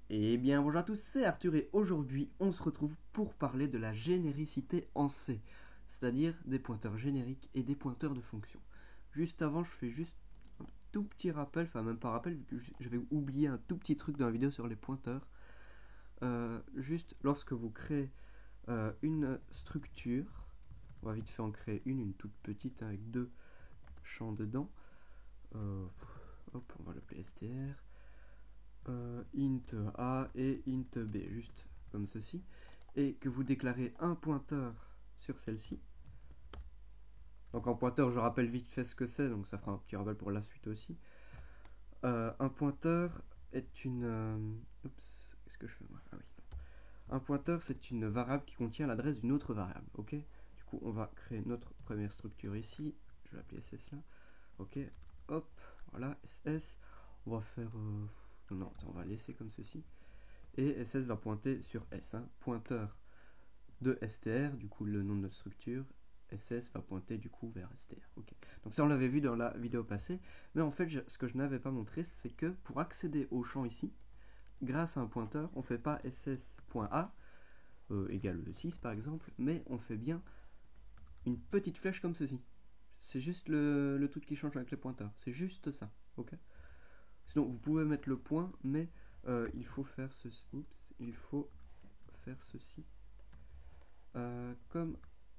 Eh bien bonjour à tous, c'est Arthur et aujourd'hui on se retrouve pour parler de la généricité en C, c'est-à-dire des pointeurs génériques et des pointeurs de fonction. Juste avant, je fais juste un tout petit rappel, enfin même pas rappel, vu que j'avais oublié un tout petit truc dans la vidéo sur les pointeurs. Juste lorsque vous créez une structure, on va vite fait en créer une toute petite hein, avec deux champs dedans. Hop, on va l'appeler str. Int a et int b, juste comme ceci, et que vous déclarez un pointeur sur celle-ci. Donc en pointeur, je rappelle vite fait ce que c'est, donc ça fera un petit rappel pour la suite aussi. Un pointeur est une... oups, qu'est-ce que je fais moi? Ah oui. Un pointeur, c'est une variable qui contient l'adresse d'une autre variable, ok? Du coup, on va créer notre première structure ici. Je vais l'appeler ss là. Ok, hop, voilà, ss. On va faire... non, on va laisser comme ceci. Et ss va pointer sur s, hein, pointeur de str, du coup le nom de notre structure. ss va pointer du coup vers str. Ok. Donc ça on l'avait vu dans la vidéo passée, mais en fait ce que je n'avais pas montré, c'est que pour accéder au champ ici, grâce à un pointeur, on ne fait pas ss.a égale 6 par exemple, mais on fait bien une petite flèche comme ceci. C'est juste le truc qui change avec les pointeurs, c'est juste ça, ok. Sinon vous pouvez mettre le point, mais il faut faire ceci. Oups, il faut faire ceci comme...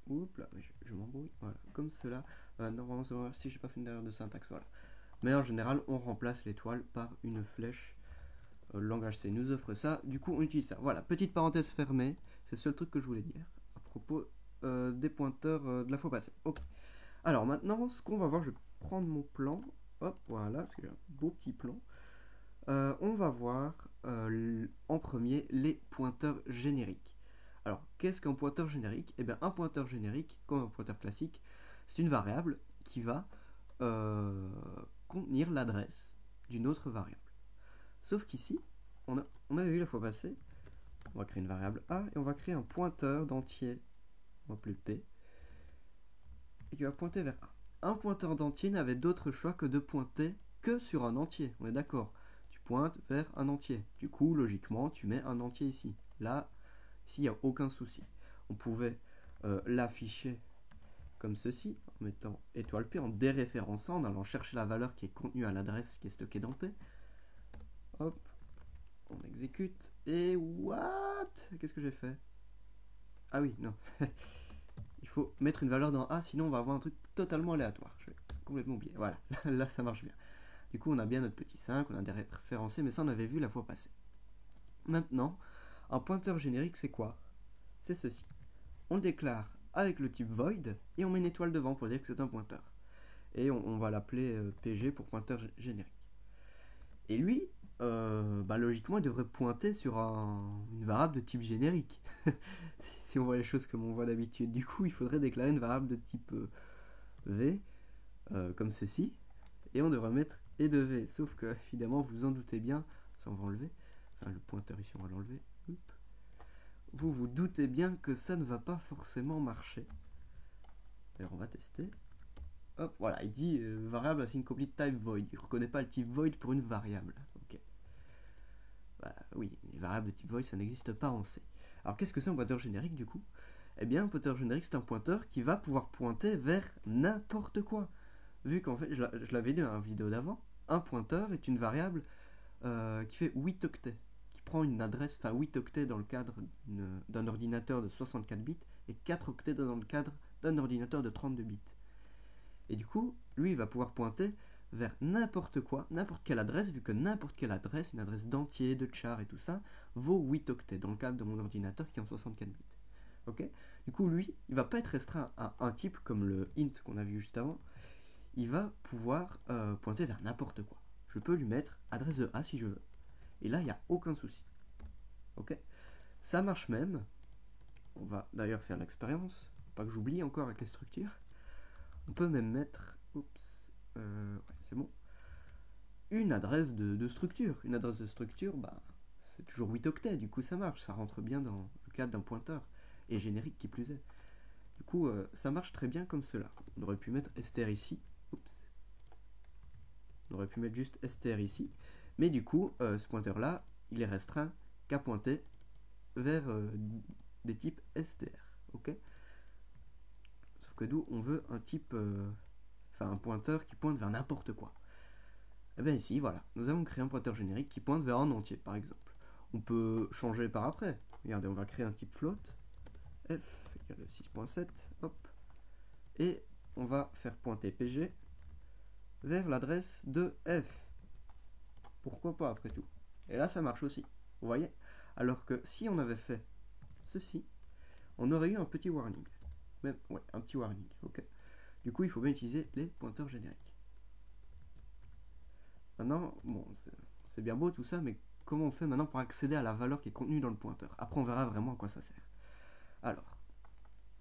Oups là, je m'embrouille. Voilà, comme cela. Normalement, si j'ai pas fait une erreur de syntaxe, voilà. Mais en général, on remplace l'étoile par une flèche. Le langage C nous offre ça. Du coup, on utilise ça. Voilà, petite parenthèse fermée. C'est le seul truc que je voulais dire à propos des pointeurs de la fois passée. Ok. Alors maintenant, ce qu'on va voir, je vais prendre mon plan. Hop, voilà, parce que j'ai un beau petit plan. On va voir en premier les pointeurs génériques. Alors, qu'est-ce qu'un pointeur générique? Eh bien, un pointeur générique, comme un pointeur classique, c'est une variable qui va contenir l'adresse d'une autre variable. Sauf qu'ici, on avait vu la fois passée, on va créer une variable A et on va créer un pointeur d'entier, on va appeler P, et qui va pointer vers A. Un pointeur d'entier n'avait d'autre choix que de pointer que sur un entier, on est d'accord? Tu pointes vers un entier. Du coup, logiquement, tu mets un entier ici. Là, ici, il n'y a aucun souci. On pouvait l'afficher comme ceci, en mettant étoile P, en déréférençant, en allant chercher la valeur qui est contenue à l'adresse qui est stockée dans P. Hop, on exécute, et what? Qu'est-ce que j'ai fait? Ah oui, non. Il faut mettre une valeur dans A, sinon on va avoir un truc totalement aléatoire. Je vais complètement oublier. Voilà, là ça marche bien. Du coup, on a bien notre petit 5, on a déréférencé, mais ça on avait vu la fois passée. Maintenant, un pointeur générique, c'est quoi? C'est ceci. On le déclare avec le type void et on met une étoile devant pour dire que c'est un pointeur. Et on va l'appeler PG pour pointeur générique. Et lui, logiquement, il devrait pointer sur une variable de type générique. si on voit les choses comme on voit d'habitude. Du coup, il faudrait déclarer une variable de type V, comme ceci. Et on devrait mettre et de V. Sauf que, évidemment, vous en doutez bien, ça on va enlever. Enfin, le pointeur ici, on va l'enlever. Vous vous doutez bien que ça ne va pas forcément marcher. D'ailleurs, on va tester. Hop, voilà, il dit variable assign complete type void. Il ne reconnaît pas le type void pour une variable. Ok. Bah oui, les variables de type void, ça n'existe pas en C. Alors qu'est-ce que c'est un pointeur générique du coup? Eh bien, un pointeur générique, c'est un pointeur qui va pouvoir pointer vers n'importe quoi. Vu qu'en fait, je l'avais dit dans la vidéo d'avant, un pointeur est une variable qui fait 8 octets. Qui prend une adresse, enfin 8 octets dans le cadre d'un ordinateur de 64 bits et 4 octets dans le cadre d'un ordinateur de 32 bits. Et du coup, lui, il va pouvoir pointer vers n'importe quoi, n'importe quelle adresse, vu que n'importe quelle adresse, une adresse d'entier, de char et tout ça, vaut 8 octets dans le cadre de mon ordinateur qui est en 64 bits. Ok? Du coup, lui, il va pas être restreint à un type comme le int qu'on a vu juste avant. Il va pouvoir pointer vers n'importe quoi. Je peux lui mettre adresse de A si je veux. Et là, il n'y a aucun souci. Ok? Ça marche même. On va d'ailleurs faire l'expérience. Pas que j'oublie encore avec les structures. On peut même mettre... Oups. Ouais, c'est bon. Une adresse de structure. Une adresse de structure, bah, c'est toujours 8 octets. Du coup, ça marche. Ça rentre bien dans le cadre d'un pointeur. Et générique qui plus est. Du coup, ça marche très bien comme cela. On aurait pu mettre str ici. Oups. On aurait pu mettre juste str ici. Mais du coup, ce pointeur-là, il est restreint qu'à pointer vers des types str. Ok. Sauf que nous, on veut un type, un pointeur qui pointe vers n'importe quoi. Et bien ici, voilà, nous avons créé un pointeur générique qui pointe vers un entier, par exemple. On peut changer par après. Regardez, on va créer un type float, f égale 6.7, hop, et on va faire pointer pg vers l'adresse de f. Pourquoi pas, après tout. Et là, ça marche aussi, vous voyez. Alors que si on avait fait ceci, on aurait eu un petit warning. Même, ouais, un petit warning, ok. Du coup, il faut bien utiliser les pointeurs génériques. Maintenant, bon, c'est bien beau tout ça, mais comment on fait maintenant pour accéder à la valeur qui est contenue dans le pointeur? Après, on verra vraiment à quoi ça sert. Alors,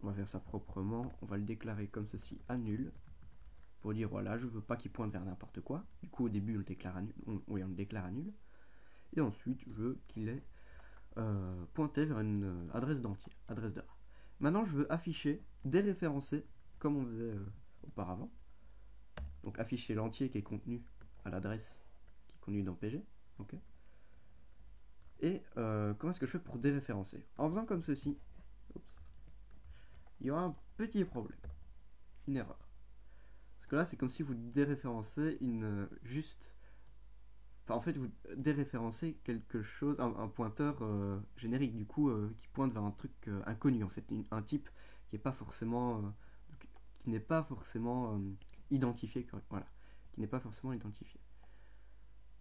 on va faire ça proprement. On va le déclarer comme ceci à nul. Pour dire, voilà, je veux pas qu'il pointe vers n'importe quoi. Du coup, au début, on le déclare à nul. Oui, on le déclare à nul. Et ensuite, je veux qu'il ait pointé vers une adresse d'entier, adresse de A. Maintenant, je veux afficher, déréférencer, comme on faisait auparavant. Donc, afficher l'entier qui est contenu à l'adresse qui est contenue dans PG. Okay. Et comment est-ce que je fais pour déréférencer? En faisant comme ceci, oups, il y aura un petit problème, une erreur. Parce que là, c'est comme si vous déréférencez en fait, vous déréférencez quelque chose, un pointeur générique, du coup, qui pointe vers un truc inconnu, en fait, un type qui n'est pas forcément, identifié, voilà, qui n'est pas forcément identifié.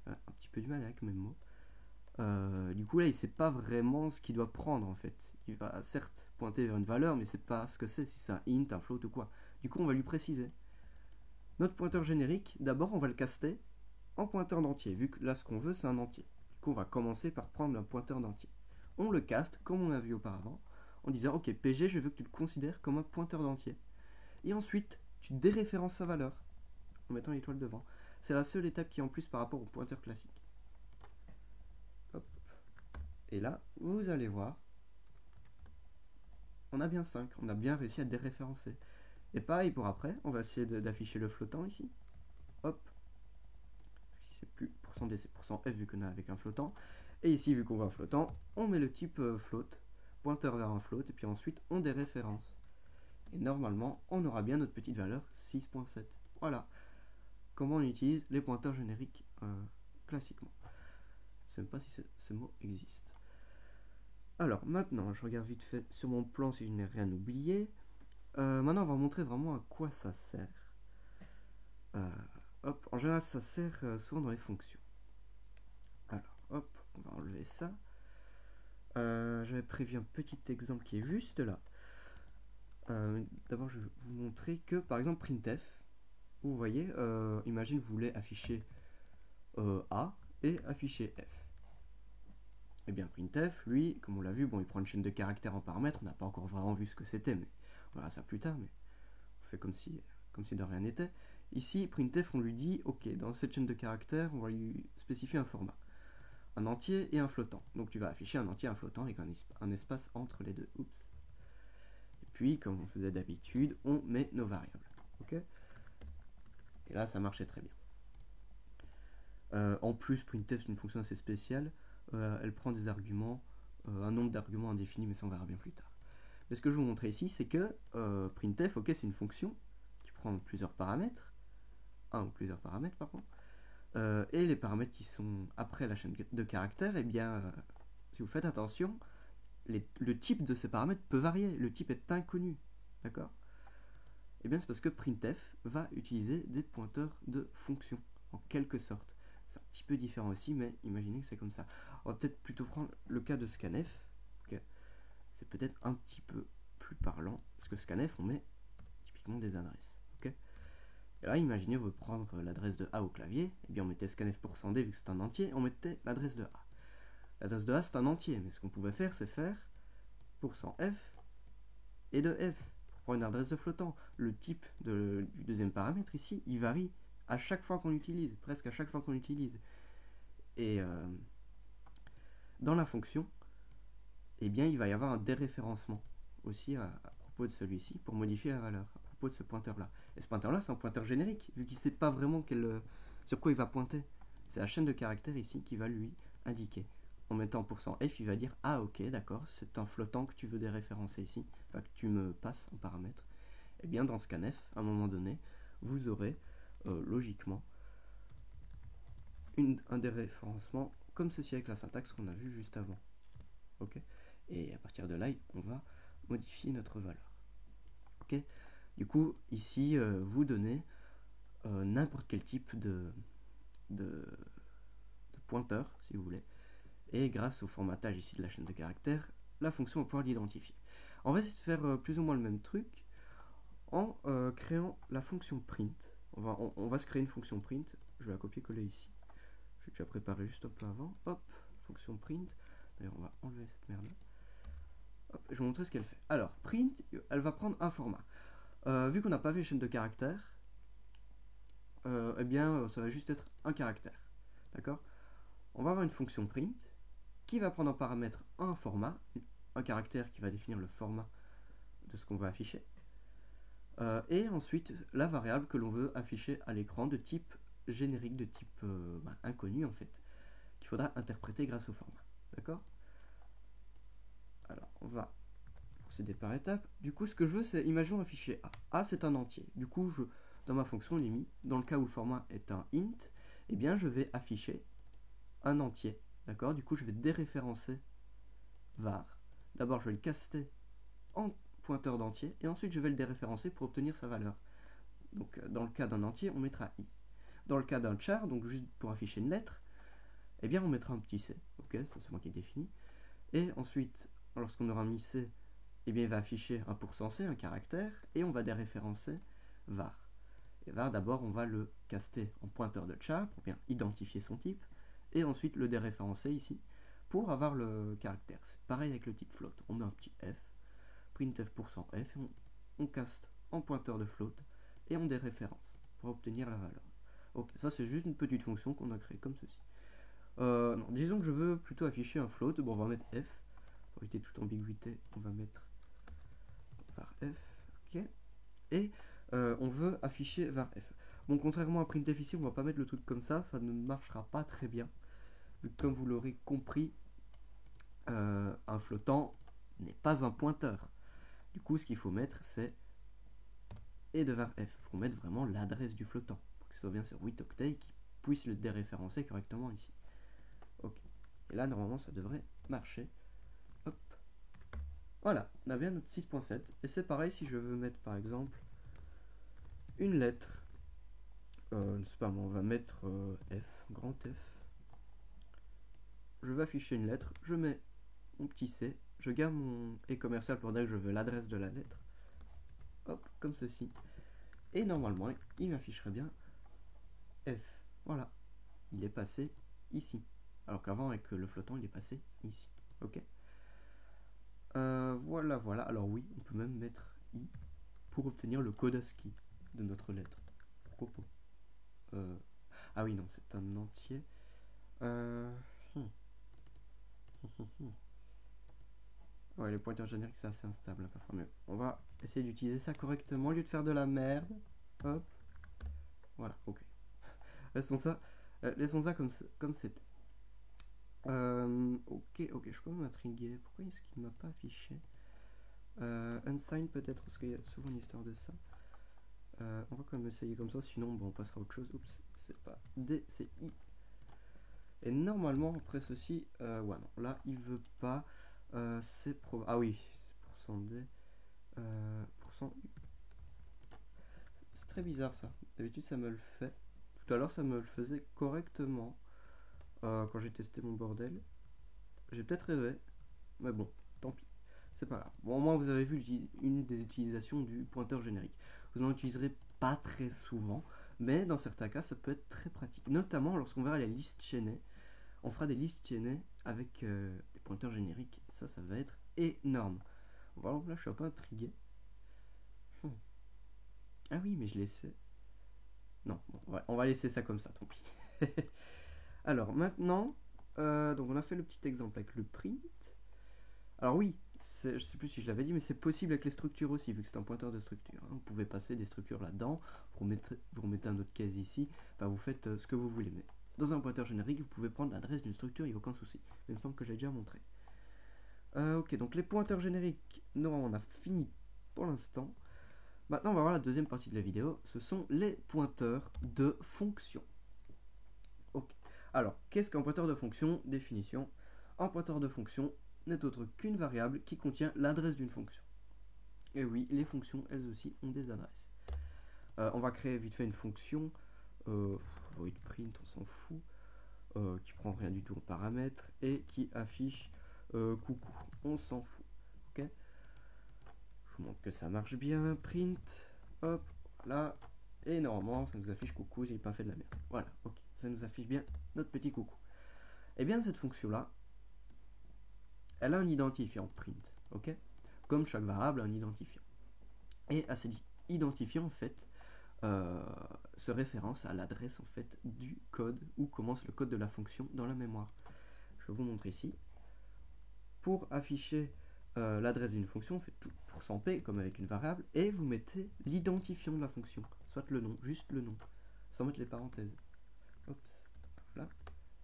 Un petit peu du mal avec mes mots. Du coup là il sait pas vraiment ce qu'il doit prendre en fait. Il va certes pointer vers une valeur mais c'est pas ce que c'est, si c'est un int, un float ou quoi. Du coup on va lui préciser. Notre pointeur générique, d'abord on va le caster en pointeur d'entier, vu que là ce qu'on veut c'est un entier. Du coup on va commencer par prendre un pointeur d'entier. On le caste comme on a vu auparavant en disant ok PG je veux que tu le considères comme un pointeur d'entier. Et ensuite tu déréférences sa valeur en mettant l'étoile devant. C'est la seule étape qui est en plus par rapport au pointeur classique. Et là, vous allez voir, on a bien 5, on a bien réussi à déréférencer. Et pareil pour après, on va essayer d'afficher le flottant ici. Hop. Si c'est plus %d, c'est %f vu qu'on a avec un flottant. Et ici, vu qu'on voit un flottant, on met le type float, pointeur vers un float, et puis ensuite on déréférence. Et normalement, on aura bien notre petite valeur 6.7. Voilà. Comment on utilise les pointeurs génériques classiquement. Je ne sais même pas si ce mot existe. Alors maintenant, je regarde vite fait sur mon plan si je n'ai rien oublié. Maintenant, on va montrer vraiment à quoi ça sert. Hop, en général, ça sert souvent dans les fonctions. Alors, hop, on va enlever ça. J'avais prévu un petit exemple qui est juste là. D'abord, je vais vous montrer que, par exemple, printf, vous voyez, imagine vous voulez afficher A et afficher F. Et bien printf, lui, comme on l'a vu, bon, il prend une chaîne de caractères en paramètres, on n'a pas encore vraiment vu ce que c'était, mais on verra ça plus tard, mais on fait comme si de rien n'était. Ici, printf, on lui dit, ok, dans cette chaîne de caractères, on va lui spécifier un format, un entier et un flottant. Donc tu vas afficher un entier et un flottant avec un espace entre les deux. Oups. Et puis, comme on faisait d'habitude, on met nos variables. Ok. Et là, ça marchait très bien. En plus, printf, c'est une fonction assez spéciale. Elle prend des arguments, un nombre d'arguments indéfinis, mais ça on verra bien plus tard. Mais ce que je vais vous montrer ici, c'est que printf, ok, c'est une fonction qui prend plusieurs paramètres, un ou plusieurs paramètres par contre, et les paramètres qui sont après la chaîne de caractères, eh bien, si vous faites attention, le type de ces paramètres peut varier, le type est inconnu, d'accord? Eh bien, c'est parce que printf va utiliser des pointeurs de fonction, en quelque sorte. C'est un petit peu différent aussi, mais imaginez que c'est comme ça. On va peut-être plutôt prendre le cas de scanf. Okay. C'est peut-être un petit peu plus parlant, parce que scanf, on met typiquement des adresses. Okay. Et là, imaginez, on veut prendre l'adresse de A au clavier, et bien on mettait scanf %d vu que c'est un entier, on mettait l'adresse de A. L'adresse de A, c'est un entier, mais ce qu'on pouvait faire, c'est faire %f et de f pour une adresse de flottant. Le type du deuxième paramètre ici, il varie à chaque fois qu'on l'utilise, presque à chaque fois qu'on l'utilise. Et dans la fonction, eh bien, il va y avoir un déréférencement aussi à propos de celui-ci pour modifier la valeur, à propos de ce pointeur-là. Et ce pointeur-là, c'est un pointeur générique, vu qu'il ne sait pas vraiment sur quoi il va pointer. C'est la chaîne de caractères ici qui va lui indiquer. en mettant %f, il va dire ah ok d'accord, c'est un flottant que tu veux déréférencer ici, enfin que tu me passes en paramètre. Et bien dans scanf, à un moment donné, vous aurez logiquement un déréférencement comme ceci avec la syntaxe qu'on a vu juste avant. Ok. Et à partir de là, on va modifier notre valeur. Ok. Du coup, ici, vous donnez n'importe quel type de pointeur, si vous voulez. Et grâce au formatage ici de la chaîne de caractères, la fonction va pouvoir l'identifier. On va essayer de faire plus ou moins le même truc en créant la fonction print. On va se créer une fonction print. Je vais la copier-coller ici. J'ai déjà préparé juste un peu avant. Hop, fonction print. D'ailleurs, on va enlever cette merde-là. Hop, je vais vous montrer ce qu'elle fait. Alors, print, elle va prendre un format. Vu qu'on n'a pas fait chaîne de caractères, eh bien, ça va juste être un caractère. D'accord? On va avoir une fonction print qui va prendre en paramètre un format, un caractère qui va définir le format de ce qu'on va afficher. Et ensuite, la variable que l'on veut afficher à l'écran de type générique, de type inconnu en fait, qu'il faudra interpréter grâce au format. D'accord? Alors, on va procéder par étapes. Du coup, ce que je veux, c'est, imaginons un fichier A. A, c'est un entier. Du coup, dans ma fonction limite, dans le cas où le format est un int, eh bien, je vais afficher un entier. D'accord? Du coup, je vais déréférencer var. D'abord, je vais le caster en pointeur d'entier, et ensuite, je vais le déréférencer pour obtenir sa valeur. Donc, dans le cas d'un entier, on mettra i. Dans le cas d'un char, donc juste pour afficher une lettre, eh bien, on mettra un petit c. Ok, ça c'est moi qui ai défini. Et ensuite, lorsqu'on aura mis c, eh bien, il va afficher un %c, un caractère, et on va déréférencer var. Et var, d'abord, on va le caster en pointeur de char pour bien identifier son type, et ensuite le déréférencer ici pour avoir le caractère. C'est pareil avec le type float. On met un petit f, printf %f, et on caste en pointeur de float, et on déréférence pour obtenir la valeur. Ok, ça c'est juste une petite fonction qu'on a créée comme ceci. Non, disons que je veux plutôt afficher un float. Bon, on va mettre f. Pour éviter toute ambiguïté, on va mettre var f. Ok. Et on veut afficher var f. Bon, contrairement à printf ici, on va pas mettre le truc comme ça ne marchera pas très bien. Vu que, comme vous l'aurez compris, un flottant n'est pas un pointeur. Du coup, ce qu'il faut mettre, c'est et de var f, pour mettre vraiment l'adresse du flottant, pour que ce soit bien sur 8 octets qui puisse le déréférencer correctement ici. Ok. Et là, normalement, ça devrait marcher. Hop. Voilà, on a bien notre 6.7. Et c'est pareil si je veux mettre, par exemple, une lettre. Je sais pas, on va mettre F, grand F. Je vais afficher une lettre. Je mets mon petit C. Je garde mon et commercial pour dire que je veux l'adresse de la lettre. Hop, comme ceci. Et normalement, il m'afficherait bien F. Voilà. Il est passé ici. Alors qu'avant, avec le flottant, il est passé ici. Ok. Voilà, voilà. Alors oui, on peut même mettre I pour obtenir le code ASCII de notre lettre. Pourquoi pas? Ah oui, non, c'est un entier. Ouais, les pointeurs génériques, c'est assez instable, parfois. Mais on va essayer d'utiliser ça correctement au lieu de faire de la merde. Hop. Voilà, ok. Laissons ça comme c'était. Ok, je suis quand même intrigué. Pourquoi est-ce qu'il ne m'a pas affiché Unsigned peut-être, parce qu'il y a souvent une histoire de ça. On va quand même essayer comme ça, sinon bon, on passera à autre chose. Oups, c'est pas D, c'est I. Et normalement, après ceci, ouais, non, là, il veut pas. C'est pro. Ah oui, c'est %D. %U. C'est très bizarre ça. D'habitude, ça me le fait. Tout à l'heure, ça me le faisait correctement quand j'ai testé mon bordel. J'ai peut-être rêvé, mais bon, tant pis. C'est pas grave. Bon, au moins, vous avez vu une des utilisations du pointeur générique. Vous n'en utiliserez pas très souvent, mais dans certains cas, ça peut être très pratique. Notamment lorsqu'on verra les listes chaînées. On fera des listes chaînées avec des pointeurs génériques. Ça va être énorme. Voilà, là, je suis un peu intrigué. Ah oui, mais je laissais. Non, bon, on va laisser ça comme ça, tant pis. Alors, maintenant, donc on a fait le petit exemple avec le print. Alors oui, je sais plus si je l'avais dit, mais c'est possible avec les structures aussi, vu que c'est un pointeur de structure. Hein. Vous pouvez passer des structures là-dedans, vous remettez un autre case ici, enfin vous faites ce que vous voulez. Mais dans un pointeur générique, vous pouvez prendre l'adresse d'une structure, il n'y a aucun souci. Il me semble que j'ai déjà montré. Ok, donc les pointeurs génériques, non, on a fini pour l'instant. Maintenant, on va voir la deuxième partie de la vidéo. Ce sont les pointeurs de fonction. Ok. Alors, qu'est-ce qu'un pointeur de fonction? Définition. Un pointeur de fonction n'est autre qu'une variable qui contient l'adresse d'une fonction. Et oui, les fonctions, elles aussi, ont des adresses. On va créer vite fait une fonction. Void print, on s'en fout. Qui prend rien du tout en paramètres et qui affiche coucou. On s'en fout. Ok. Je vous montre que ça marche bien. Print. Hop. Voilà. Et normalement, ça nous affiche coucou. J'ai pas fait de la merde. Voilà. Ok. Ça nous affiche bien notre petit coucou. Et bien, cette fonction-là, elle a un identifiant print. Ok. Comme chaque variable a un identifiant. Et à cet identifiant, en fait, se référence à l'adresse en fait du code où commence le code de la fonction dans la mémoire. Je vous montre ici. Pour afficher l'adresse d'une fonction, vous faites tout %p comme avec une variable et vous mettez l'identifiant de la fonction, soit le nom, juste le nom, sans mettre les parenthèses. Oups, voilà.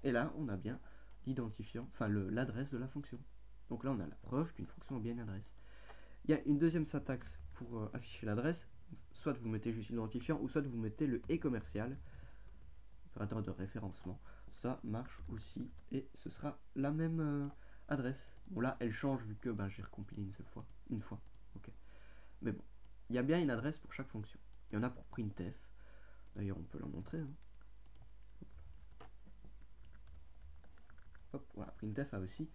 Et là, on a bien l'identifiant, enfin l'adresse de la fonction. Donc là, on a la preuve qu'une fonction a bien une adresse. Il y a une deuxième syntaxe pour afficher l'adresse. Soit vous mettez juste l'identifiant, ou soit vous mettez le et commercial, opérateur de référencement. Ça marche aussi, et ce sera la même adresse. Bon là, elle change vu que j'ai recompilé une fois. Ok. Mais bon, il y a bien une adresse pour chaque fonction. Il y en a pour printf. D'ailleurs, on peut la montrer. Hein. Hop, voilà, printf a aussi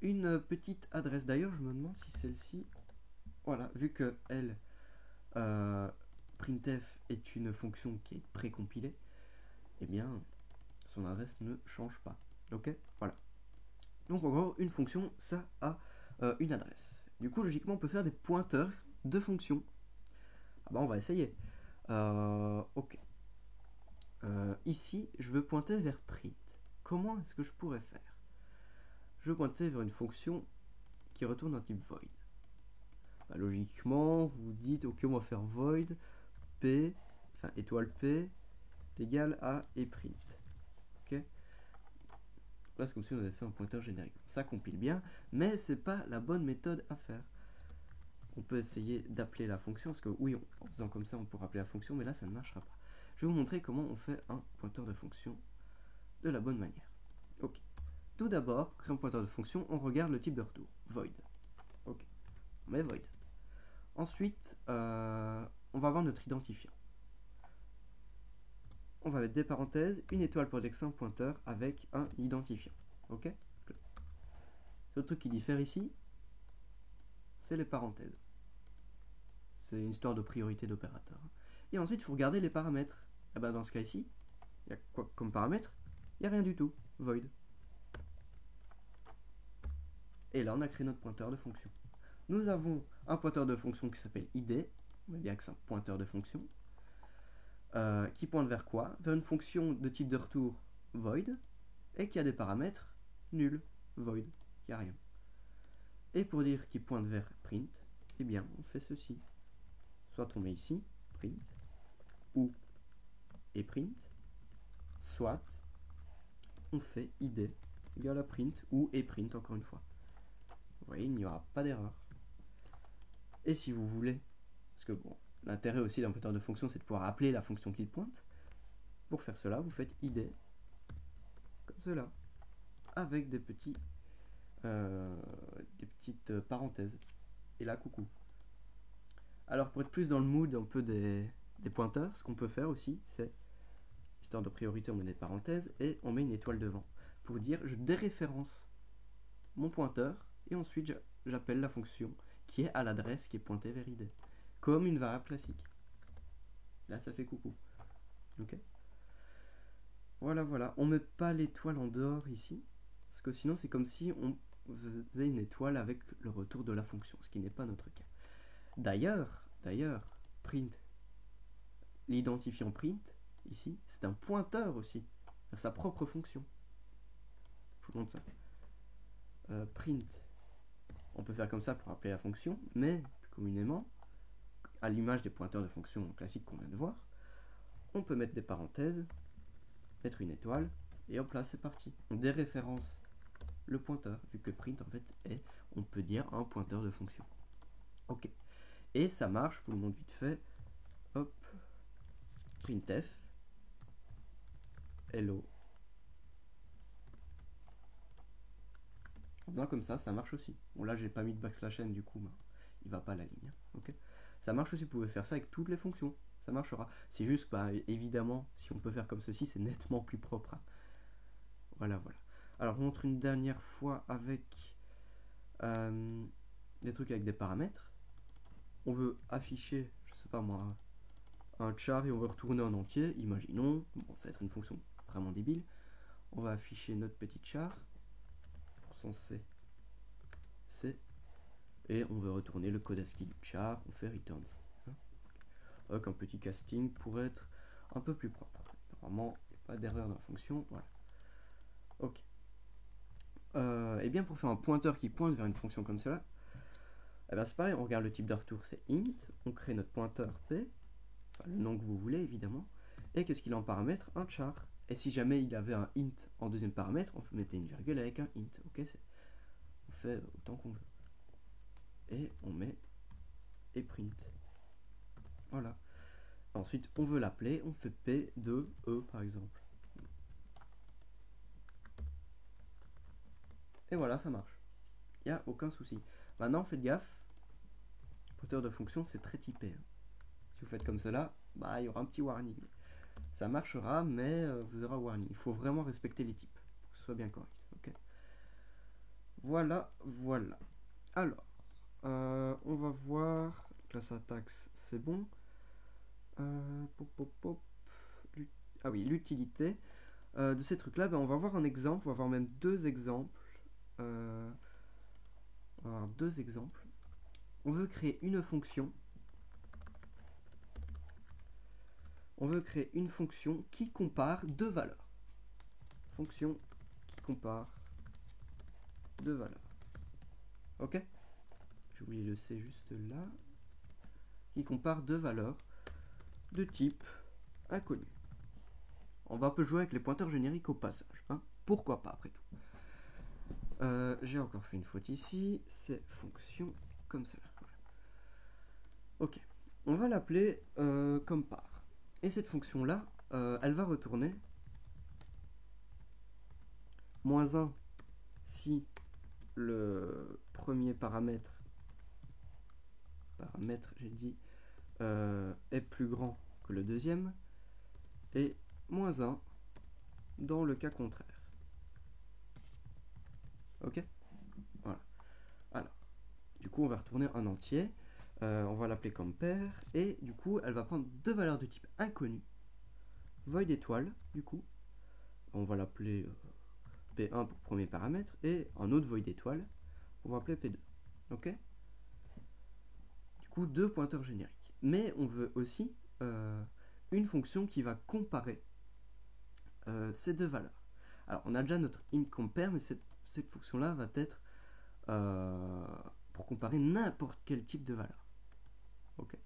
une petite adresse. D'ailleurs, je me demande si celle-ci, voilà, vu que elle printf est une fonction qui est précompilée, eh bien son adresse ne change pas. Ok, voilà. Donc en gros, une fonction, ça a une adresse. Du coup, logiquement, on peut faire des pointeurs de fonctions. Ah bah on va essayer. Ok. Ici, je veux pointer vers print. Comment est-ce que je pourrais faire? Je veux pointer vers une fonction qui retourne en type void. Bah, logiquement, vous dites, ok, on va faire void p, enfin étoile p, est égal à et print. Ok. Là, c'est comme si on avait fait un pointeur générique. Ça compile bien, mais c'est pas la bonne méthode à faire. On peut essayer d'appeler la fonction, parce que oui, en faisant comme ça, on pourra appeler la fonction, mais là, ça ne marchera pas. Je vais vous montrer comment on fait un pointeur de fonction de la bonne manière. Ok. Tout d'abord, pour créer un pointeur de fonction, on regarde le type de retour, void. Ok. On met void. Ensuite, on va avoir notre identifiant. On va mettre des parenthèses, une étoile pour indexer un pointeur avec un identifiant. Ok. Le truc qui diffère ici, c'est les parenthèses. C'est une histoire de priorité d'opérateur. Et ensuite, il faut regarder les paramètres. Et ben dans ce cas ici, il y a quoi comme paramètre? Il n'y a rien du tout. Void. Et là, on a créé notre pointeur de fonction. Nous avons un pointeur de fonction qui s'appelle id. On voit bien que c'est un pointeur de fonction. Qui pointe vers quoi? Vers une fonction de type de retour void. Et qui a des paramètres nul. Void. Il n'y a rien. Et pour dire qu'il pointe vers print, eh bien, on fait ceci. Soit on met ici, print, ou et print, soit on fait id égale à print ou et print encore une fois. Vous voyez, il n'y aura pas d'erreur. Et si vous voulez, parce que bon, l'intérêt aussi d'un pointeur de fonction, c'est de pouvoir appeler la fonction qu'il pointe. Pour faire cela, vous faites id comme cela, avec des petites parenthèses. Et là, coucou. Alors pour être plus dans le mood un peu des pointeurs, ce qu'on peut faire aussi, c'est, histoire de priorité, on met des parenthèses et on met une étoile devant. Pour dire, je déréférence mon pointeur et ensuite j'appelle la fonction qui est à l'adresse qui est pointée vers id. Comme une variable classique. Là, ça fait coucou. Ok. Voilà, voilà. On met pas l'étoile en dehors ici, parce que sinon c'est comme si on faisait une étoile avec le retour de la fonction, ce qui n'est pas notre cas. D'ailleurs, print, l'identifiant print, ici, c'est un pointeur aussi, à sa propre fonction. Je vous montre ça. Print, on peut faire comme ça pour appeler la fonction, mais plus communément, à l'image des pointeurs de fonction classiques qu'on vient de voir, on peut mettre des parenthèses, mettre une étoile, Et hop là, c'est parti. On déréférence le pointeur, vu que print en fait est, on peut dire, un pointeur de fonction. Ok. Et ça marche, je vous le montre vite fait. Hop. Printf. Hello. En faisant comme ça marche aussi. Bon là j'ai pas mis de backslash n du coup, bah, il va pas à la ligne. Hein. Ok. Ça marche aussi, vous pouvez faire ça avec toutes les fonctions. Ça marchera. C'est juste, bah, évidemment, si on peut faire comme ceci, c'est nettement plus propre. Hein. Voilà, voilà. Alors, je vous montre une dernière fois avec des trucs avec des paramètres. On veut afficher, je sais pas moi, un char et on veut retourner en entier. Imaginons, bon, ça va être une fonction vraiment débile. On va afficher notre petit char, C, et on veut retourner le code ASCII du char. On fait return C. Hein, avec un petit casting pour être un peu plus propre. Normalement, il n'y a pas d'erreur dans la fonction. Voilà. Ok. Et bien pour faire un pointeur qui pointe vers une fonction comme cela, eh bien c'est pareil, on regarde le type de retour, c'est int, on crée notre pointeur p, enfin, le nom que vous voulez évidemment, et qu'est-ce qu'il a en paramètre? Un char. Et si jamais il avait un int en deuxième paramètre, on mettait une virgule avec un int, ok, on fait autant qu'on veut. Et on met et print. Voilà. Ensuite, on veut l'appeler, on fait p de e par exemple. Et voilà, ça marche. Il n'y a aucun souci. Maintenant, faites gaffe. Pointeur de fonction, c'est très typé. Hein. Si vous faites comme cela, bah, il y aura un petit warning. Ça marchera, mais vous aurez un warning. Il faut vraiment respecter les types, pour que ce soit bien correct. Okay. Voilà, voilà. Alors, on va voir. La syntaxe, c'est bon. Ah oui, l'utilité de ces trucs-là, ben, on va voir un exemple. On va voir même deux exemples. On va voir deux exemples. On veut créer une fonction. On veut créer une fonction qui compare deux valeurs. Fonction qui compare deux valeurs. Ok? J'ai oublié le C juste là. Qui compare deux valeurs de type inconnu. On va un peu jouer avec les pointeurs génériques au passage. Hein? Pourquoi pas après tout. J'ai encore fait une faute ici. C'est fonction comme cela. Voilà. Ok. On va l'appeler compare. Et cette fonction-là, elle va retourner -1 si le premier paramètre j'ai dit, est plus grand que le deuxième, et -1 dans le cas contraire. Ok? Voilà. Alors, du coup, on va retourner un entier. On va l'appeler compare, et du coup, elle va prendre deux valeurs de type inconnu. Void étoile, du coup. On va l'appeler P1 pour premier paramètre, et un autre void étoile, on va appeler P2. Ok? Du coup, deux pointeurs génériques. Mais on veut aussi une fonction qui va comparer ces deux valeurs. Alors, on a déjà notre inCompare, mais cette fonction-là va être pour comparer n'importe quel type de valeur. Ok.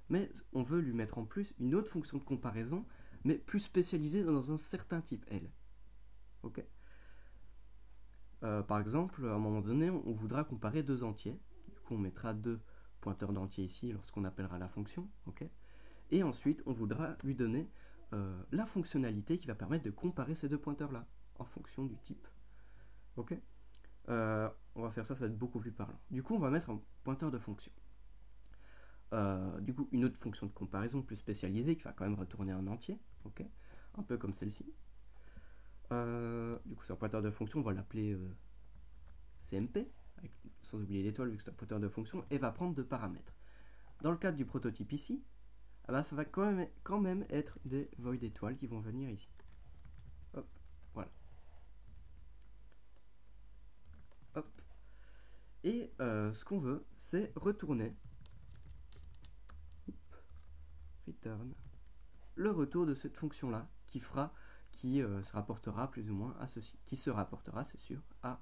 Mais on veut lui mettre en plus une autre fonction de comparaison, mais plus spécialisée dans un certain type, elle. Ok. Par exemple, à un moment donné, on voudra comparer deux entiers. Du coup, on mettra deux pointeurs d'entiers ici lorsqu'on appellera la fonction. Ok. Et ensuite, on voudra lui donner la fonctionnalité qui va permettre de comparer ces deux pointeurs-là en fonction du type. Ok. On va faire ça, ça va être beaucoup plus parlant. Du coup, on va mettre un pointeur de fonction. Du coup, une autre fonction de comparaison plus spécialisée qui va quand même retourner un entier. Ok. Un peu comme celle-ci. Du coup, c'est un pointeur de fonction, on va l'appeler CMP, sans oublier l'étoile vu que c'est un pointeur de fonction, et va prendre deux paramètres. Dans le cadre du prototype ici, ah bah, ça va quand même être des void étoiles qui vont venir ici. Hop, voilà. Hop. Et ce qu'on veut, c'est retourner return le retour de cette fonction-là qui se rapportera plus ou moins à ceci. Qui se rapportera, c'est sûr, à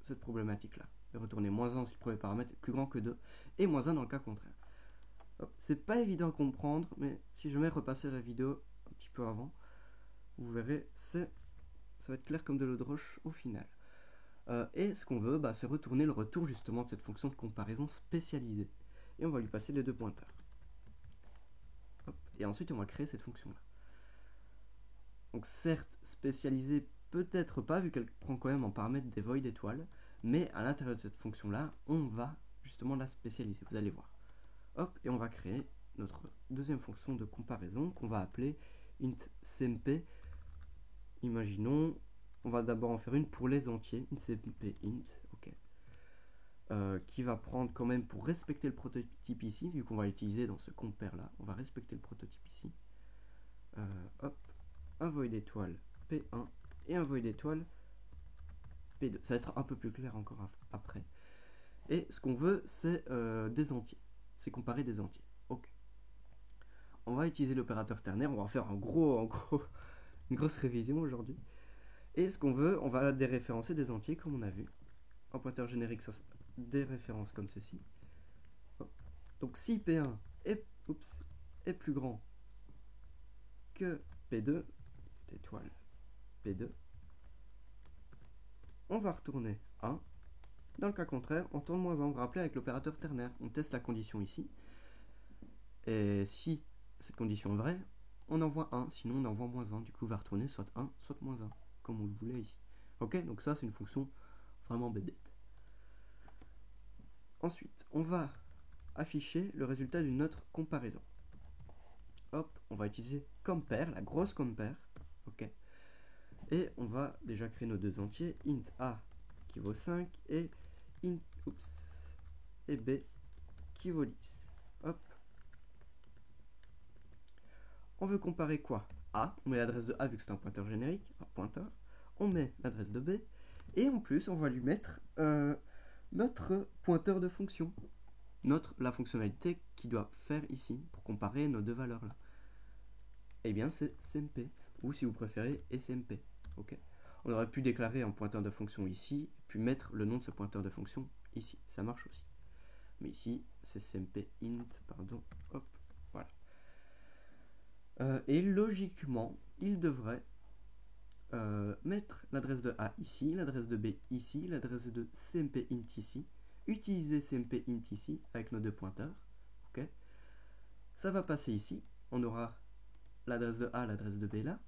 cette problématique-là. De retourner -1 si le premier paramètre est plus grand que 2, et -1 dans le cas contraire. C'est pas évident à comprendre, mais si je mets repasser la vidéo un petit peu avant, vous verrez, ça va être clair comme de l'eau de roche au final. Et ce qu'on veut, c'est retourner le retour justement de cette fonction de comparaison spécialisée. Et on va lui passer les deux pointeurs. Hop. Et ensuite, on va créer cette fonction-là. Donc certes, spécialisée peut-être pas, vu qu'elle prend quand même en paramètre des void étoiles, mais à l'intérieur de cette fonction-là, on va justement la spécialiser, vous allez voir. Hop, et on va créer notre deuxième fonction de comparaison qu'on va appeler int cmp. Imaginons, on va d'abord en faire une pour les entiers, une cmp int, ok, qui va prendre quand même, pour respecter le prototype ici, vu qu'on va l'utiliser dans ce compare là, on va respecter le prototype ici. Hop, un void étoile P1 et un void étoile P2. Ça va être un peu plus clair encore après. Et ce qu'on veut, c'est des entiers. C'est comparer des entiers. Ok. On va utiliser l'opérateur ternaire. On va faire une grosse révision aujourd'hui. Et ce qu'on veut, on va déréférencer des entiers comme on a vu. En pointeur générique, ça déréférence comme ceci. Hop. Donc si P1 est plus grand que P2, étoile P2, on va retourner 1. Dans le cas contraire, on tourne -1. Vous vous rappelez, avec l'opérateur ternaire, on teste la condition ici. Et si cette condition est vraie, on envoie 1, sinon on envoie -1. Du coup, on va retourner soit 1, soit -1, comme on le voulait ici. Ok, donc ça, c'est une fonction vraiment bébête. Ensuite, on va afficher le résultat d'une autre comparaison. Hop, on va utiliser compare, la grosse compare. Ok. Et on va déjà créer nos deux entiers, int a qui vaut 5 et int et b qui vaut 10. Hop. On veut comparer quoi? A, on met l'adresse de A vu que c'est un pointeur générique, un pointeur. On met l'adresse de B. Et en plus, on va lui mettre notre pointeur de fonction. La fonctionnalité qu'il doit faire ici pour comparer nos deux valeurs là. Eh bien, c'est cmp. Ou si vous préférez, smp. Ok. On aurait pu déclarer un pointeur de fonction ici, puis mettre le nom de ce pointeur de fonction ici. Ça marche aussi. Mais ici, c'est cmp int, pardon. Hop, voilà. Et logiquement, il devrait mettre l'adresse de A ici, l'adresse de B ici, l'adresse de cmp int ici, utiliser cmp int ici avec nos deux pointeurs. Okay. Ça va passer ici. On aura l'adresse de A, l'adresse de B là.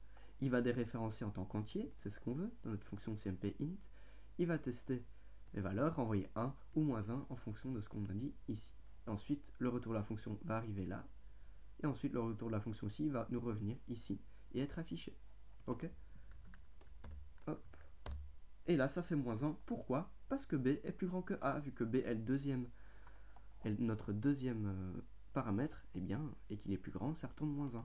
Il va déréférencer en tant qu'entier, c'est ce qu'on veut dans notre fonction cmp int. Il va tester les valeurs, renvoyer 1 ou -1 en fonction de ce qu'on a dit ici. Ensuite, le retour de la fonction va arriver là. Et ensuite, le retour de la fonction ci va nous revenir ici et être affiché. Ok. Hop. Et là, ça fait -1. Pourquoi? Parce que B est plus grand que A, vu que B est notre deuxième paramètre, et qu'il est plus grand, ça retourne -1.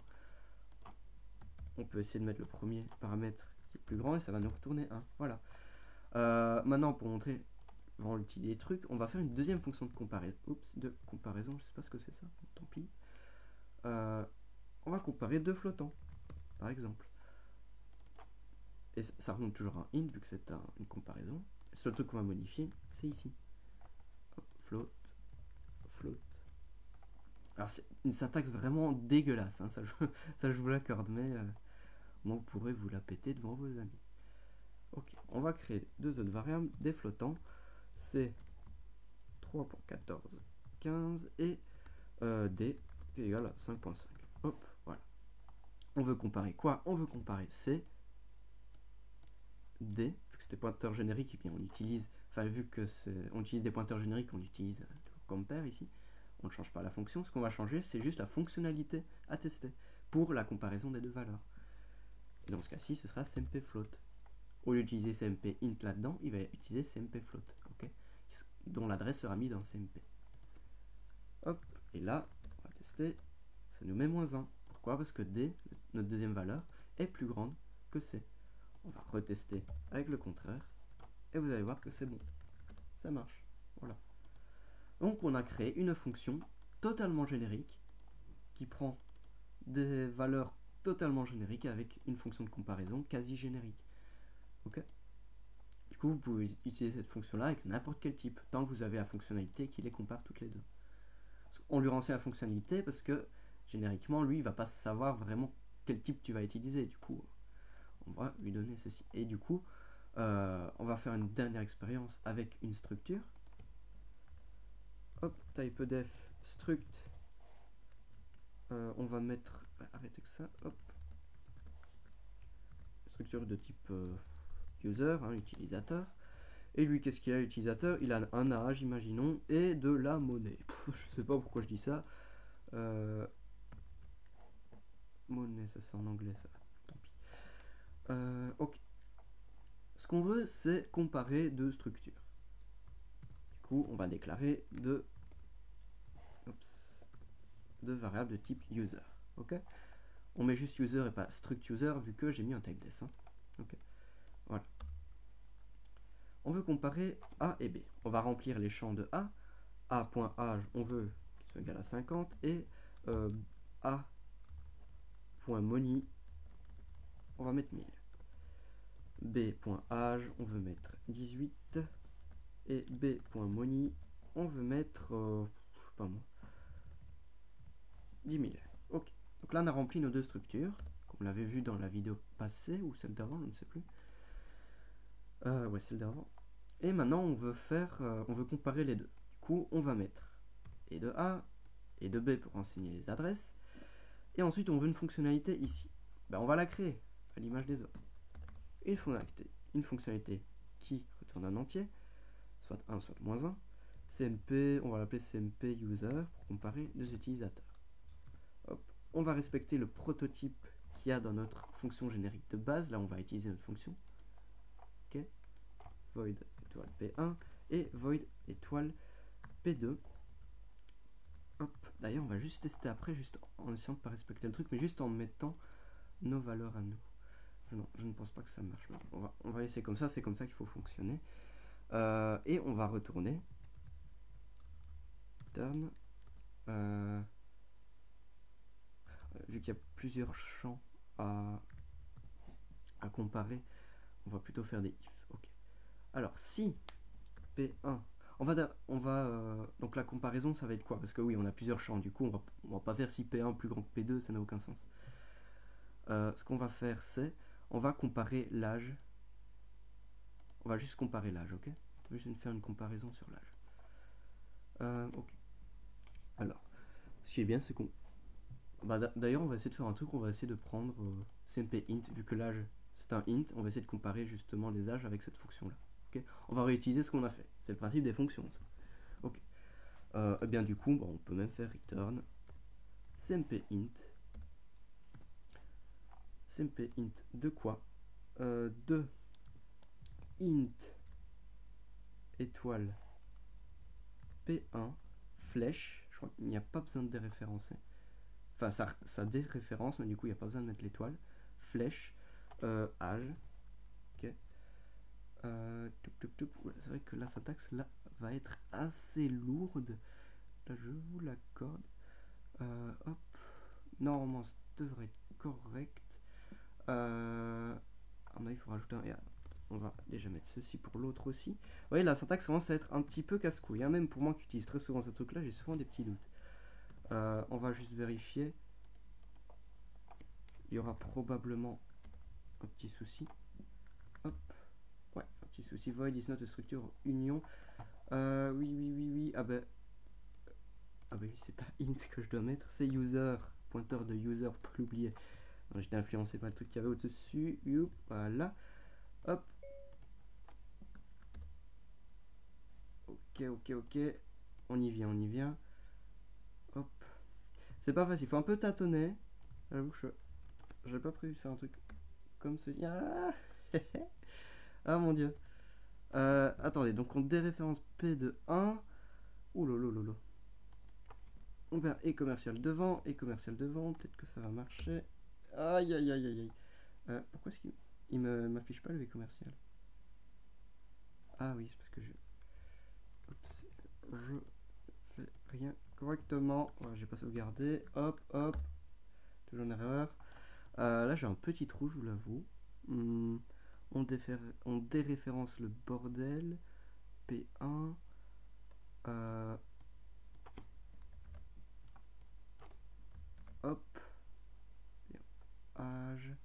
On peut essayer de mettre le premier paramètre qui est plus grand et ça va nous retourner 1. Voilà. Maintenant, pour montrer vraiment l'utilité des trucs, on va faire une deuxième fonction de comparaison. De comparaison, je sais pas ce que c'est ça, tant pis. On va comparer deux flottants, par exemple. Et ça remonte toujours un int, vu que c'est une comparaison. Le seul truc qu'on va modifier, c'est ici. Hop, float. Alors c'est une syntaxe vraiment dégueulasse, hein, ça je vous l'accorde, mais vous pourrez vous la péter devant vos amis. Ok, on va créer deux autres variables, des flottants, c'est 3.1415 et d qui est égal à 5.5. Hop, voilà. On veut comparer quoi? On veut comparer c, d, vu que c'était pointeur générique, et bien on utilise, vu que on utilise des pointeurs génériques, on utilise compare ici. On ne change pas la fonction, ce qu'on va changer, c'est juste la fonctionnalité à tester pour la comparaison des deux valeurs. Et dans ce cas-ci, ce sera cmp_float. Au lieu d'utiliser cmp int là-dedans, il va utiliser cmp_float, okay, dont l'adresse sera mise dans cmp. Hop, et là, on va tester, ça nous met -1. Pourquoi? Parce que d, notre deuxième valeur, est plus grande que c. On va retester avec le contraire, et vous allez voir que c'est bon. Ça marche. Voilà. Donc on a créé une fonction totalement générique qui prend des valeurs totalement génériques avec une fonction de comparaison quasi générique. Ok. Du coup, vous pouvez utiliser cette fonction-là avec n'importe quel type, tant que vous avez la fonctionnalité qui les compare toutes les deux. On lui renseigne la fonctionnalité parce que génériquement, lui, il va pas savoir vraiment quel type tu vas utiliser. Du coup, on va lui donner ceci. Et du coup, on va faire une dernière expérience avec une structure. Hop, typedef struct. On va mettre, arrêtez que ça, hop, structure de type user, hein, utilisateur. Et lui, qu'est-ce qu'il a, l'utilisateur? Il a un âge, imaginons, et de la monnaie. Je sais pas pourquoi je dis ça. Monnaie, ça c'est en anglais, ça. Tant pis. Ok. Ce qu'on veut, c'est comparer deux structures. Du coup, on va déclarer deux variables de type user. Ok. On met juste user et pas struct user vu que j'ai mis un typedef. Hein. Ok. Voilà. On veut comparer A et B. On va remplir les champs de A. A.âge, on veut qu'il soit égal à 50 et A.money, on va mettre 1000. B.âge, on veut mettre 18 et B.money, on veut mettre, je sais pas moi, 10 000. Ok. Donc là, on a rempli nos deux structures, comme on l'avait vu dans la vidéo passée ou celle d'avant, je ne sais plus. Ouais, celle d'avant. Et maintenant, on veut comparer les deux. Du coup, on va mettre et de A et de B pour renseigner les adresses. Et ensuite, on veut une fonctionnalité ici. Ben, on va la créer à l'image des autres. Une fonctionnalité qui retourne un entier, soit 1, soit -1. CMP, on va l'appeler CMP user pour comparer deux utilisateurs. Hop. On va respecter le prototype qu'il y a dans notre fonction générique de base. Là, on va utiliser notre fonction. Ok. Void étoile P1 et void étoile P2. D'ailleurs, on va juste tester après, juste en essayant de ne pas respecter le truc, mais juste en mettant nos valeurs à nous. Non, je ne pense pas que ça marche. On va laisser comme ça, c'est comme ça qu'il faut fonctionner. Et on va retourner. Turn. Vu qu'il y a plusieurs champs à comparer, on va plutôt faire des if. Ok. Alors, si P1... donc la comparaison, ça va être quoi? Parce que oui, on a plusieurs champs. Du coup, on va pas faire si P1 plus grand que P2, ça n'a aucun sens. Ce qu'on va faire, c'est... On va comparer l'âge. On va juste comparer l'âge, ok? On va juste faire une comparaison sur l'âge. Ok. Alors, ce qui est bien, c'est qu'on... d'ailleurs, on va essayer de faire un truc, on va essayer de prendre CMP int, vu que l'âge, c'est un int, on va essayer de comparer justement les âges avec cette fonction-là. Okay, on va réutiliser ce qu'on a fait. C'est le principe des fonctions. Ça. Ok. Et bien du coup, on peut même faire return CMP int. CMP int de quoi de int étoile P1 flèche. Je crois qu'il n'y a pas besoin de déréférencer. Enfin, ça déréférence, mais du coup, il n'y a pas besoin de mettre l'étoile. Flèche, âge. Ok. C'est vrai que la syntaxe là va être assez lourde. Là, je vous l'accorde. Hop. Normalement, ça devrait être correct. Il faut rajouter un. On va déjà mettre ceci pour l'autre aussi. Vous voyez, la syntaxe commence à être un petit peu casse-couille. Hein, même pour moi qui utilise très souvent ce truc-là, j'ai souvent des petits doutes. On va juste vérifier. Il y aura probablement un petit souci. Hop. Ouais, un petit souci. Void is not a structure union. Oui. Ah ben oui, c'est pas int que je dois mettre, c'est user. Pointeur de user, pour l'oublier. J'étais influencé par le truc qu'il y avait au-dessus. Voilà. Hop. Ok. On y vient. Hop. C'est pas facile, faut un peu tâtonner. J'avoue que j'avais pas prévu de faire un truc comme ceci. Ah mon dieu. Attendez, donc on déréférence P de 1. Oulolololo. On met un et commercial devant, peut-être que ça va marcher. Aïe. Pourquoi est-ce qu'il m'affiche pas le et commercial? Ah oui, c'est parce que je fais rien correctement. Voilà, j'ai pas sauvegardé. Hop. Toujours une erreur. Là, j'ai un petit trou, je vous l'avoue. On déréférence le bordel. P1. Hop. Âge.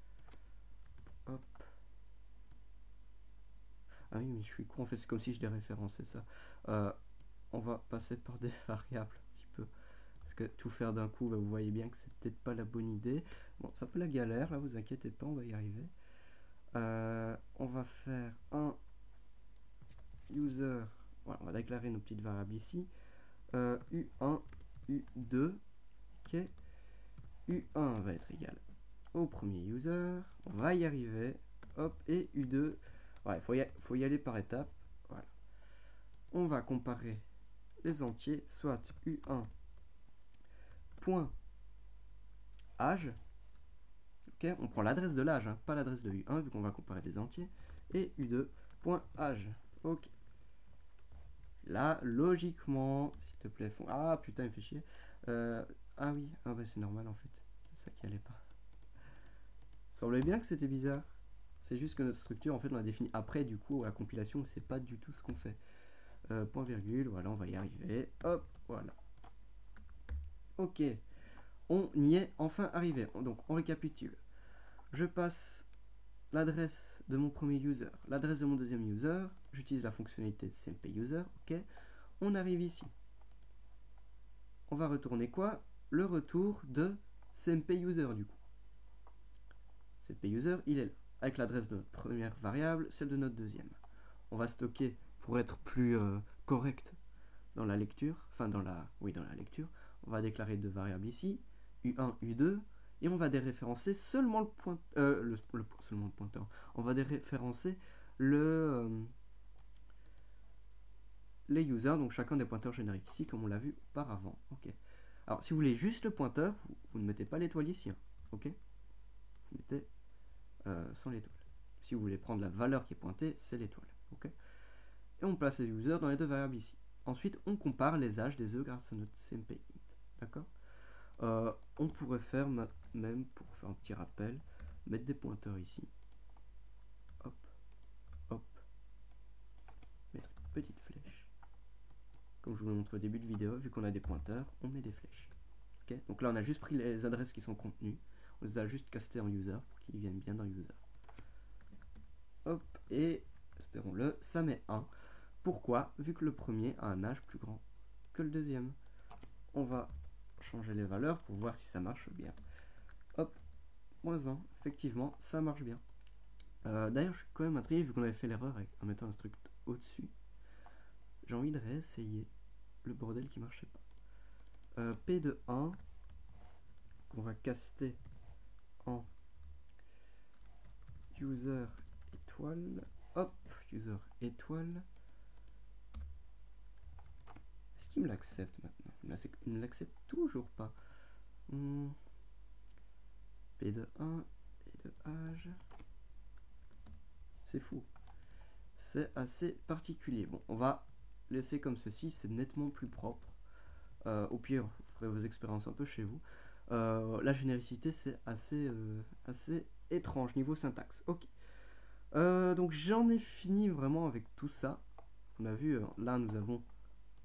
Hop. Ah oui, mais je suis con, en fait, c'est comme si je déréférençais ça. On va passer par des variables un petit peu. Parce que tout faire d'un coup, bah, vous voyez bien que c'est peut-être pas la bonne idée. Bon, c'est un peu la galère, là, vous inquiétez pas, on va y arriver. On va faire un user. Voilà, on va déclarer nos petites variables ici. U1, U2. Ok. U1 va être égal au premier user. On va y arriver. Hop, et U2. Ouais, faut y aller par étapes. Voilà. On va comparer les entiers, soit U1 point âge. Ok, on prend l'adresse de l'âge, hein, pas l'adresse de U1 vu qu'on va comparer des entiers. Et U2 point âge. Ok. Là, logiquement, s'il te plaît, ah putain, il me fait chier. Ah oui, ah bah c'est normal en fait. C'est ça qui allait pas. Ça semblait bien que c'était bizarre. C'est juste que notre structure, en fait, on l'a définie après, du coup, à la compilation, c'est pas du tout ce qu'on fait. Point virgule, voilà, on va y arriver. Hop, voilà. Ok, on y est enfin arrivé. Donc, on récapitule. Je passe l'adresse de mon premier user, l'adresse de mon deuxième user. J'utilise la fonctionnalité cmp_user. Ok, on arrive ici. On va retourner quoi? Le retour de cmp_user, du coup. cmp_user, il est là, avec l'adresse de notre première variable, celle de notre deuxième. On va stocker pour être plus correct dans la lecture, dans la lecture, on va déclarer deux variables ici, U1, U2, et on va déréférencer seulement seulement le pointeur. On va déréférencer les users, donc chacun des pointeurs génériques ici, comme on l'a vu auparavant. Ok. Alors, si vous voulez juste le pointeur, vous ne mettez pas l'étoile ici. Hein. Ok. Vous mettez sans l'étoile. Si vous voulez prendre la valeur qui est pointée, c'est l'étoile. Ok. Et on place les users dans les deux variables ici. Ensuite, on compare les âges des œufs grâce à notre cmp int. D'accord. On pourrait faire même, pour faire un petit rappel, mettre des pointeurs ici. Hop, hop. Mettre une petite flèche. Comme je vous l'ai montré au début de vidéo, vu qu'on a des pointeurs, on met des flèches. Okay. Donc là, on a juste pris les adresses qui sont contenues. On les a juste castées en user pour qu'ils viennent bien dans user. Hop, et espérons-le, ça met 1. Pourquoi? Vu que le premier a un âge plus grand que le deuxième. On va changer les valeurs pour voir si ça marche bien. Hop, moins 1, effectivement, ça marche bien. D'ailleurs, je suis quand même intrigué, vu qu'on avait fait l'erreur en mettant un struct au-dessus. J'ai envie de réessayer le bordel qui marchait pas. P de 1, qu'on va caster en user étoile. Hop, user étoile. Est-ce qu'il me l'accepte maintenant? Il ne l'accepte toujours pas. P de 1, P de âge. C'est fou. C'est assez particulier. Bon, on va laisser comme ceci, c'est nettement plus propre. Au pire, vous ferez vos expériences un peu chez vous. La généricité, c'est assez étrange niveau syntaxe. Ok. Donc j'en ai fini vraiment avec tout ça. On a vu, là nous avons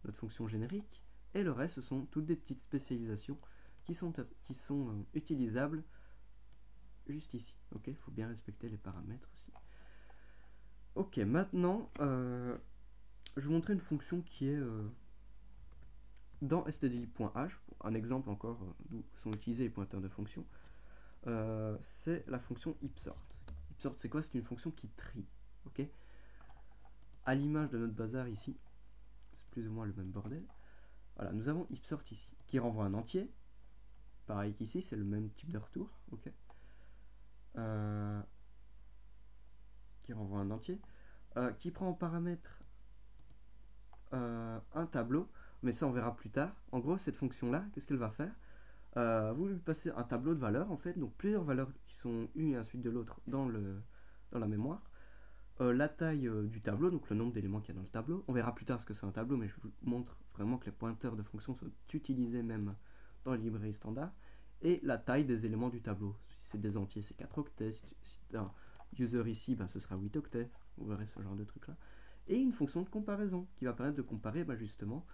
notre fonction générique. Et le reste, ce sont toutes des petites spécialisations qui sont utilisables juste ici. Ok, il faut bien respecter les paramètres aussi. Ok, maintenant, je vais vous montrer une fonction qui est dans stdlib.h, un exemple encore d'où sont utilisés les pointeurs de fonction. C'est la fonction ipsort. Ipsort, c'est quoi? C'est une fonction qui trie. Ok, à l'image de notre bazar ici, c'est plus ou moins le même bordel. Voilà, nous avons ipsort ici, qui renvoie un entier. Pareil qu'ici, c'est le même type de retour. Ok, qui renvoie un entier, qui prend en paramètre un tableau, mais ça on verra plus tard. En gros, cette fonction-là, qu'est-ce qu'elle va faire? Vous lui passez un tableau de valeurs, en fait, donc plusieurs valeurs qui sont une à la suite de l'autre dans la mémoire. La taille du tableau, donc le nombre d'éléments qu'il y a dans le tableau. On verra plus tard ce que c'est un tableau, mais je vous montre vraiment que les pointeurs de fonction sont utilisés même dans les librairies standards. Et la taille des éléments du tableau. Si c'est des entiers, c'est 4 octets. Si c'est un user ici, ce sera 8 octets. Vous verrez ce genre de truc là. Et une fonction de comparaison qui va permettre de comparer justement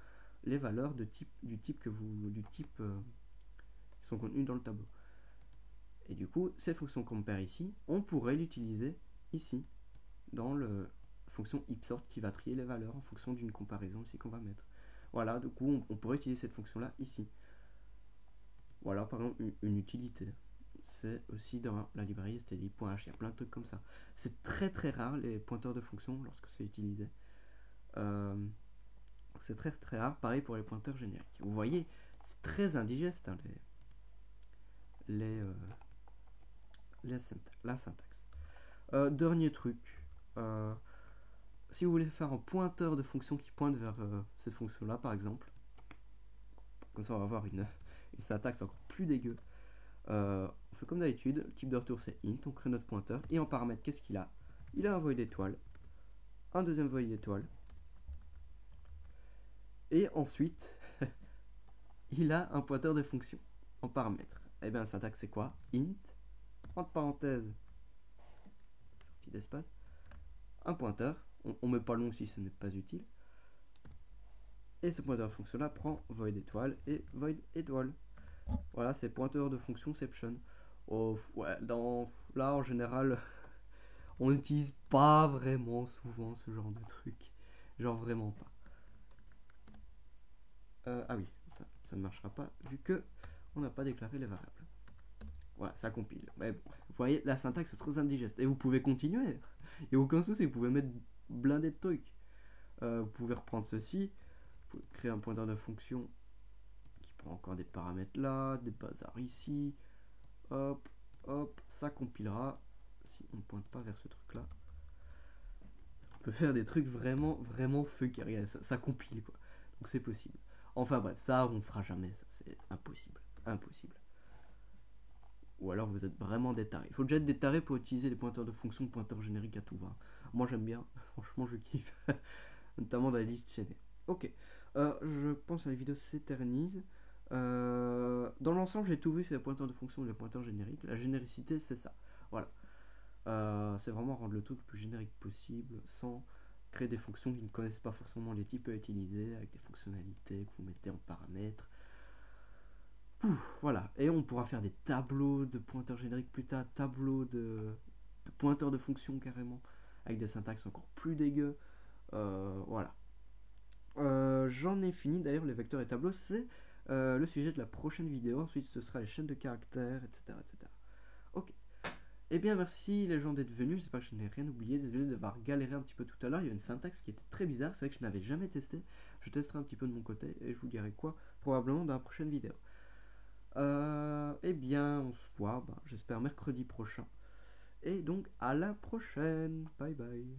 les valeurs du type qui sont contenues dans le tableau. Et du coup, cette fonction compare ici, on pourrait l'utiliser ici dans fonction ipsort qui va trier les valeurs en fonction d'une comparaison ici qu'on va mettre. Voilà, du coup, on pourrait utiliser cette fonction-là ici. Voilà, par exemple, une utilité. C'est aussi dans la librairie std.h. Il y a plein de trucs comme ça. C'est très très rare les pointeurs de fonction lorsque c'est utilisé. C'est très très rare. Pareil pour les pointeurs génériques. Vous voyez, c'est très indigeste hein, la syntaxe. Dernier truc. Si vous voulez faire un pointeur de fonction qui pointe vers cette fonction-là, par exemple, comme ça on va avoir une syntaxe encore plus dégueu. On fait comme d'habitude, le type de retour c'est int, on crée notre pointeur, et en paramètre, qu'est-ce qu'il a? Il a un void d'étoile, un deuxième void d'étoile, et ensuite, il a un pointeur de fonction en paramètre. Et bien, la syntaxe c'est quoi? Int, entre parenthèses, petit espace, un pointeur, on met pas long si ce n'est pas utile, et ce pointeur de fonction là prend void étoile et void étoile. Voilà, c'est pointeur de fonctionception. Oh, ouais, là en général, on n'utilise pas vraiment souvent ce genre de truc. Genre vraiment pas. Ah oui, ça ne marchera pas vu que on n'a pas déclaré les variables. Voilà, ça compile. Mais bon, vous voyez, la syntaxe est très indigeste. Et vous pouvez continuer. Il n'y a aucun souci, vous pouvez mettre blindé de trucs. Vous pouvez reprendre ceci. Vous pouvez créer un pointeur de fonction qui prend encore des paramètres là, des bazars ici. Hop, hop, ça compilera. Si on ne pointe pas vers ce truc là, on peut faire des trucs vraiment fuck. Ça compile quoi. Donc c'est possible. Enfin bref, ça on fera jamais, ça c'est impossible. Impossible. Ou alors vous êtes vraiment des tarés. Il faut déjà être des tarés pour utiliser les pointeurs de fonction, pointeurs génériques à tout va. Moi j'aime bien, franchement je kiffe. Notamment dans la liste chaînée. Ok, je pense que la vidéo s'éternise. Dans l'ensemble, j'ai tout vu sur les pointeurs de fonction et les pointeurs génériques. La généricité, c'est ça. Voilà. C'est vraiment rendre le truc le plus générique possible sans créer des fonctions qui ne connaissent pas forcément les types à utiliser, avec des fonctionnalités que vous mettez en paramètres. Voilà. Et on pourra faire des tableaux de pointeurs génériques plus tard, tableaux de pointeurs de fonction carrément, avec des syntaxes encore plus dégueu. Voilà. J'en ai fini. D'ailleurs, les vecteurs et tableaux, c'est le sujet de la prochaine vidéo. Ensuite, ce sera les chaînes de caractères, etc. etc. Ok. Eh bien, merci les gens d'être venus. J'espère que je n'ai rien oublié. Désolé d'avoir galéré un petit peu tout à l'heure. Il y a une syntaxe qui était très bizarre. C'est vrai que je n'avais jamais testé. Je testerai un petit peu de mon côté et je vous dirai quoi, probablement dans la prochaine vidéo. Eh bien, on se voit, j'espère mercredi prochain. Et donc, à la prochaine. Bye bye.